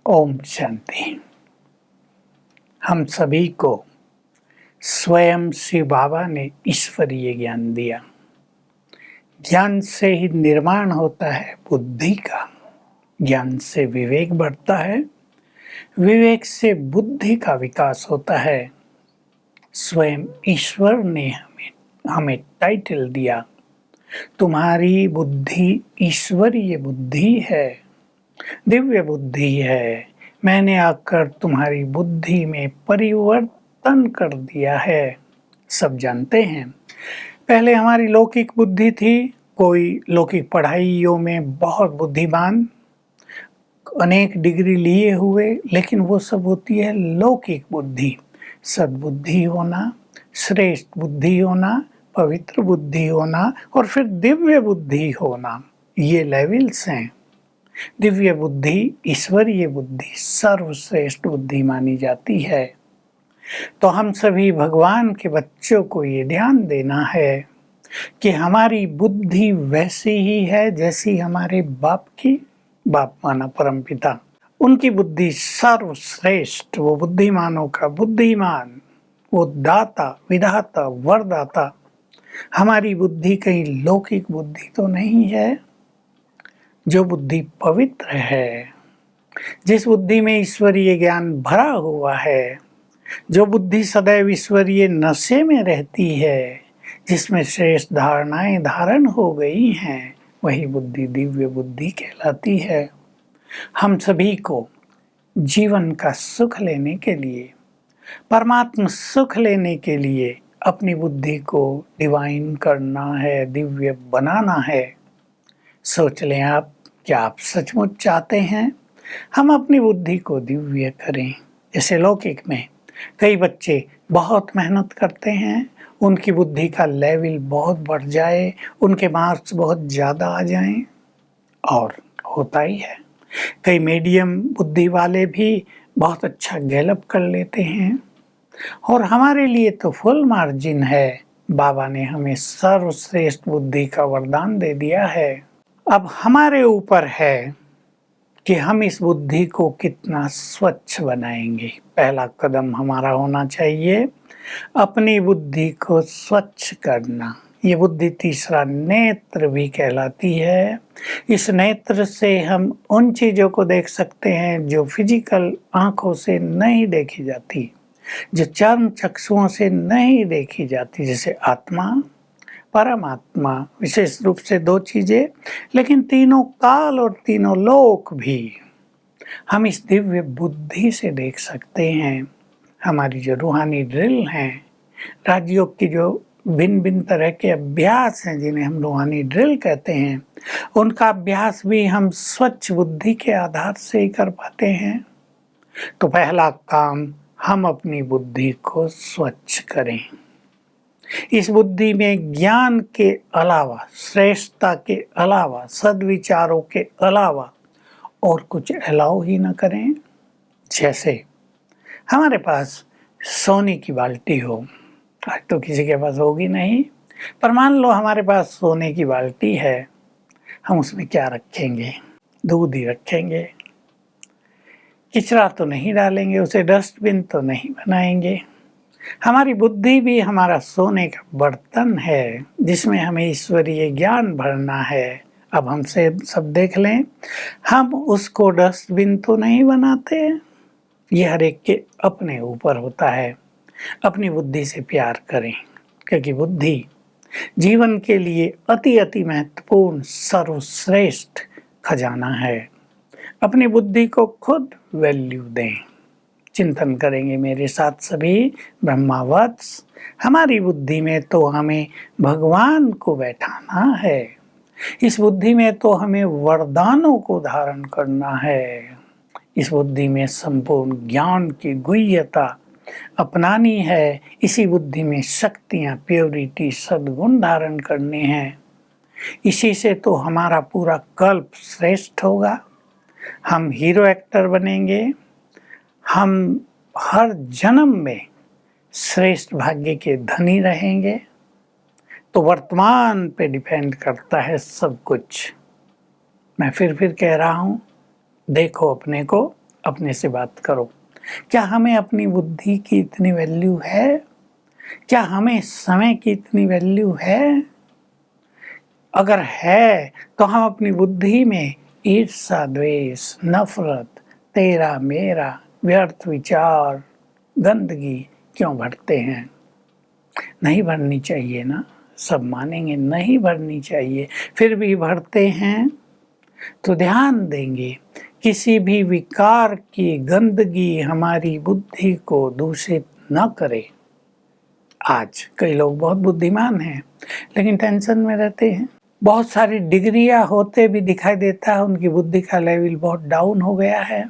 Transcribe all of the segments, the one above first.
ओम शांति। हम सभी को स्वयं शिव बाबा ने ईश्वरीय ज्ञान दिया। ज्ञान से ही निर्माण होता है बुद्धि का, ज्ञान से विवेक बढ़ता है, विवेक से बुद्धि का विकास होता है। स्वयं ईश्वर ने हमें टाइटल दिया, तुम्हारी बुद्धि ईश्वरीय बुद्धि है, दिव्य बुद्धि है। मैंने आकर तुम्हारी बुद्धि में परिवर्तन कर दिया है। सब जानते हैं, पहले हमारी लौकिक बुद्धि थी। कोई लौकिक पढ़ाइयों में बहुत बुद्धिमान, अनेक डिग्री लिए हुए, लेकिन वो सब होती है लौकिक बुद्धि। सद्बुद्धि होना, श्रेष्ठ बुद्धि होना, पवित्र बुद्धि होना और फिर दिव्य बुद्धि होना, ये लेवल्स हैं। दिव्य बुद्धि, ईश्वरीय बुद्धि सर्वश्रेष्ठ बुद्धि मानी जाती है। तो हम सभी भगवान के बच्चों को ये ध्यान देना है कि हमारी बुद्धि वैसी ही है जैसी हमारे बाप की, बाप माना परमपिता, उनकी बुद्धि सर्वश्रेष्ठ, वो बुद्धिमानों का बुद्धिमान, वो दाता, विधाता, वरदाता। हमारी बुद्धि कहीं लौकिक बुद्धि तो नहीं है। जो बुद्धि पवित्र है, जिस बुद्धि में ईश्वरीय ज्ञान भरा हुआ है, जो बुद्धि सदैव ईश्वरीय नशे में रहती है, जिसमें श्रेष्ठ धारणाएं धारण हो गई हैं, वही बुद्धि दिव्य बुद्धि कहलाती है। हम सभी को जीवन का सुख लेने के लिए, परमात्मा सुख लेने के लिए अपनी बुद्धि को डिवाइन करना है, दिव्य बनाना है। सोच लें आप, क्या आप सचमुच चाहते हैं हम अपनी बुद्धि को दिव्य करें? जैसे लौकिक में कई बच्चे बहुत मेहनत करते हैं, उनकी बुद्धि का लेवल बहुत बढ़ जाए, उनके मार्क्स बहुत ज़्यादा आ जाएं, और होता ही है। कई मीडियम बुद्धि वाले भी बहुत अच्छा गैलअप कर लेते हैं, और हमारे लिए तो फुल मार्जिन है। बाबा ने हमें सर्वश्रेष्ठ बुद्धि का वरदान दे दिया है। अब हमारे ऊपर है कि हम इस बुद्धि को कितना स्वच्छ बनाएंगे। पहला कदम हमारा होना चाहिए अपनी बुद्धि को स्वच्छ करना। ये बुद्धि तीसरा नेत्र भी कहलाती है। इस नेत्र से हम उन चीज़ों को देख सकते हैं जो फिजिकल आँखों से नहीं देखी जाती, जो चर्म चक्षुओं से नहीं देखी जाती, जैसे आत्मा, परमात्मा। विशेष रूप से दो चीजें, लेकिन तीनों काल और तीनों लोक भी हम इस दिव्य बुद्धि से देख सकते हैं। हमारी जो रूहानी ड्रिल हैं, राजयोग की जो भिन्न भिन्न तरह के अभ्यास हैं, जिन्हें हम रूहानी ड्रिल कहते हैं, उनका अभ्यास भी हम स्वच्छ बुद्धि के आधार से ही कर पाते हैं। तो पहला काम, हम अपनी बुद्धि को स्वच्छ करें। इस बुद्धि में ज्ञान के अलावा, श्रेष्ठता के अलावा, सद्विचारों के अलावा और कुछ अलाउ ही न करें। जैसे हमारे पास सोने की बाल्टी हो, आज तो किसी के पास होगी नहीं, पर मान लो हमारे पास सोने की बाल्टी है, हम उसमें क्या रखेंगे? दूध ही रखेंगे। कचरा तो नहीं डालेंगे, उसे डस्टबिन तो नहीं बनाएंगे। हमारी बुद्धि भी हमारा सोने का बर्तन है, जिसमें हमें ईश्वरीय ज्ञान भरना है। अब हमसे सब देख लें, हम उसको डस्टबिन तो नहीं बनाते। ये हर एक के अपने ऊपर होता है। अपनी बुद्धि से प्यार करें, क्योंकि बुद्धि जीवन के लिए अति अति महत्वपूर्ण सर्वश्रेष्ठ खजाना है। अपनी बुद्धि को खुद वैल्यू दें। चिंतन करेंगे मेरे साथ सभी ब्रह्मावत्स। हमारी बुद्धि में तो हमें भगवान को बैठाना है, इस बुद्धि में तो हमें वरदानों को धारण करना है, इस बुद्धि में संपूर्ण ज्ञान की गुह्यता अपनानी है, इसी बुद्धि में शक्तियाँ, प्योरिटी, सद्गुण धारण करने हैं। इसी से तो हमारा पूरा कल्प श्रेष्ठ होगा। हम हीरो एक्टर बनेंगे। हम हर जन्म में श्रेष्ठ भाग्य के धनी रहेंगे। तो वर्तमान पे डिपेंड करता है सब कुछ। मैं फिर कह रहा हूँ, देखो अपने को, अपने से बात करो। क्या हमें अपनी बुद्धि की इतनी वैल्यू है? क्या हमें समय की इतनी वैल्यू है? अगर है तो हम अपनी बुद्धि में ईर्ष्या, द्वेष, नफरत, तेरा मेरा, व्यर्थ विचार, गंदगी क्यों भरते हैं? नहीं भरनी चाहिए ना, सब मानेंगे नहीं भरनी चाहिए, फिर भी भरते हैं। तो ध्यान देंगे किसी भी विकार की गंदगी हमारी बुद्धि को दूषित न करे। आज कई लोग बहुत बुद्धिमान हैं लेकिन टेंशन में रहते हैं, बहुत सारी डिग्रियां होते भी दिखाई देता है उनकी बुद्धि का लेवल बहुत डाउन हो गया है।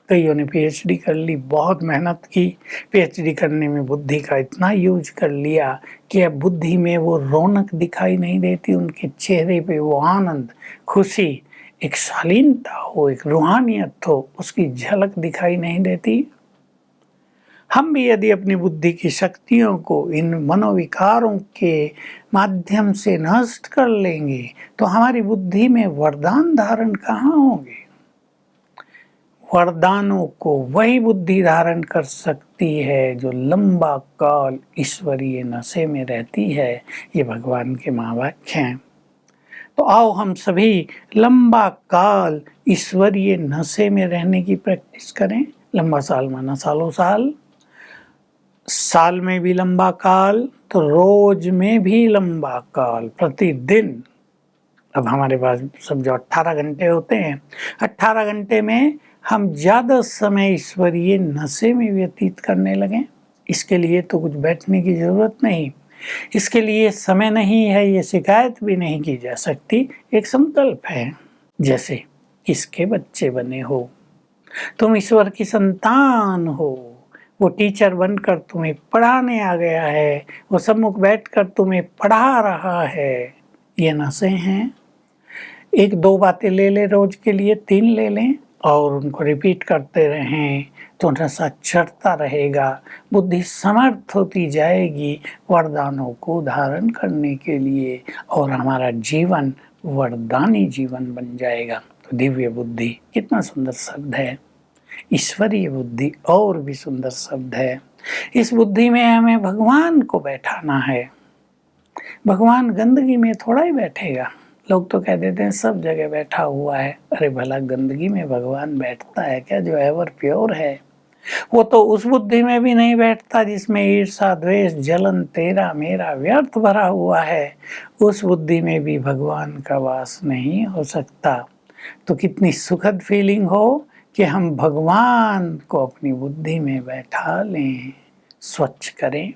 कईयों ने पीएचडी कर ली, बहुत मेहनत की, पीएचडी करने में बुद्धि का इतना यूज कर लिया कि अब बुद्धि में वो रौनक दिखाई नहीं देती, उनके चेहरे पे वो आनंद, खुशी, एक शालीनता हो, एक रूहानियत हो, उसकी झलक दिखाई नहीं देती। हम भी यदि अपनी बुद्धि की शक्तियों को इन मनोविकारों के माध्यम से नष्ट कर लेंगे तो हमारी बुद्धि में वरदान धारण कहाँ होंगे? वरदानों को वही बुद्धि धारण कर सकती है जो लंबा काल ईश्वरीय नशे में रहती है। ये भगवान के महावाक्य हैं। तो आओ हम सभी लंबा काल ईश्वरीय नशे में रहने की प्रैक्टिस करें। लंबा साल माना सालों साल, साल में भी लंबा काल, तो रोज में भी लंबा काल, प्रतिदिन। अब हमारे पास सब जो 18 घंटे होते हैं, 18 घंटे में हम ज़्यादा समय ईश्वरीय नशे में व्यतीत करने लगें। इसके लिए तो कुछ बैठने की ज़रूरत नहीं, इसके लिए समय नहीं है, ये शिकायत भी नहीं की जा सकती। एक संकल्प है, जैसे किसके बच्चे बने हो, तुम ईश्वर की संतान हो, वो टीचर बनकर तुम्हें पढ़ाने आ गया है, वो सम्मुख बैठकर तुम्हें पढ़ा रहा है। ये नशे हैं। एक दो बातें ले लें रोज के लिए, 3 ले लें और उनको रिपीट करते रहें तो नशा चढ़ता रहेगा, बुद्धि समर्थ होती जाएगी वरदानों को धारण करने के लिए और हमारा जीवन वरदानी जीवन बन जाएगा। तो दिव्य बुद्धि कितना सुंदर शब्द है, ईश्वरीय बुद्धि और भी सुंदर शब्द है। इस बुद्धि में हमें भगवान को बैठाना है। भगवान गंदगी में थोड़ा ही बैठेगा। लोग तो कह देते हैं सब जगह बैठा हुआ है। अरे भला गंदगी में भगवान बैठता है क्या? जो एवर प्योर है वो तो उस बुद्धि में भी नहीं बैठता जिसमें ईर्ष्या, द्वेष, जलन, तेरा मेरा, व्यर्थ भरा हुआ है। उस बुद्धि में भी भगवान का वास नहीं हो सकता। तो कितनी सुखद फीलिंग हो कि हम भगवान को अपनी बुद्धि में बैठा लें, स्वच्छ करें।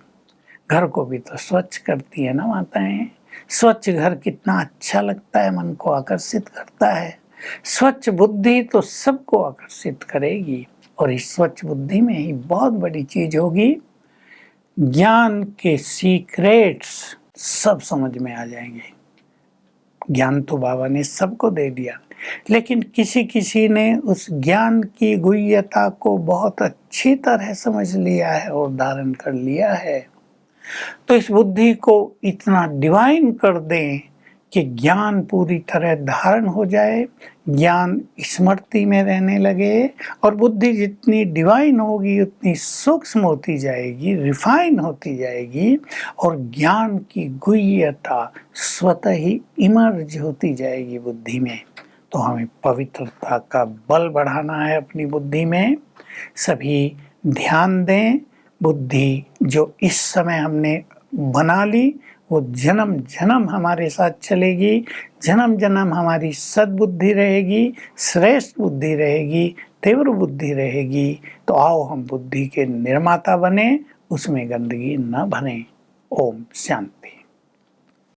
घर को भी तो स्वच्छ करती है ना माताएं। स्वच्छ घर कितना अच्छा लगता है, मन को आकर्षित करता है। स्वच्छ बुद्धि तो सबको आकर्षित करेगी और इस स्वच्छ बुद्धि में ही बहुत बड़ी चीज होगी, ज्ञान के सीक्रेट्स सब समझ में आ जाएंगे। ज्ञान तो बाबा ने सबको दे दिया, लेकिन किसी किसी ने उस ज्ञान की गुह्यता को बहुत अच्छी तरह समझ लिया है और धारण कर लिया है। तो इस बुद्धि को इतना डिवाइन कर दें कि ज्ञान पूरी तरह धारण हो जाए, ज्ञान स्मृति में रहने लगे और बुद्धि जितनी डिवाइन होगी उतनी सूक्ष्म होती जाएगी, रिफाइन होती जाएगी और ज्ञान की गुह्यता स्वतः ही इमर्ज होती जाएगी बुद्धि में। तो हमें पवित्रता का बल बढ़ाना है अपनी बुद्धि में। सभी ध्यान दें, बुद्धि जो इस समय हमने बना ली वो जन्म जन्म हमारे साथ चलेगी, जन्म जन्म हमारी सद्बुद्धि रहेगी, श्रेष्ठ बुद्धि रहेगी, तीव्र बुद्धि रहेगी। तो आओ हम बुद्धि के निर्माता बने, उसमें गंदगी न भरें। ओम शांति।